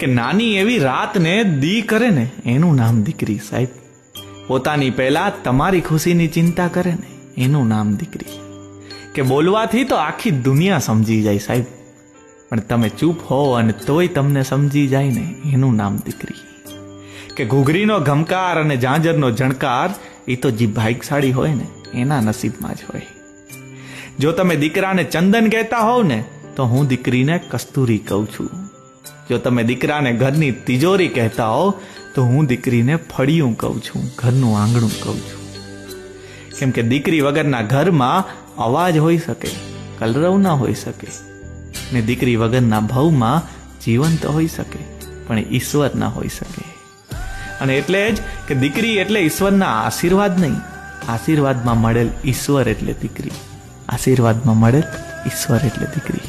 કે નાની એવી રાતને દી કરે ને એનું નામ દીકરી સાહેબ. પોતાની પહેલા તમારી ખુશીની ચિંતા કરે ને એનું નામ દીકરી. કે બોલવાથી તો આખી દુનિયા સમજી જાય સાહેબ, પણ તમે ચૂપ હો અને તોય તમને સમજી જાય ને એનું નામ દીકરી. કે ઘૂઘરીનો ઘમકાર અને ઝાંઝરનો ઝણકાર એ તો જે ભાગ્યશાળી હોય ને એના નસીબમાં જ હોય. જો તમે દીકરાને ચંદન કહેતા હોવ ને તો હું દીકરીને કસ્તુરી કહું છું. જો તમે દીકરાને ઘરની તિજોરી કહેતા હોવ તો હું દીકરીને ફળિયું કહું છું, ઘરનું આંગણું કહું છું. કેમ કે દીકરી વગરના ઘરમાં અવાજ હોઈ શકે, કલરવ ના હોઈ શકે, ને દીકરી વગરના ભવમાં જીવન તો હોઈ શકે પણ ઈશ્વર ના હોઈ શકે. અને એટલે જ કે દીકરી એટલે ઈશ્વરના આશીર્વાદ નહીં, આશીર્વાદમાં મળેલ ઈશ્વર એટલે દીકરી. આશીર્વાદમાં મળેલ ઈશ્વર એટલે દીકરી.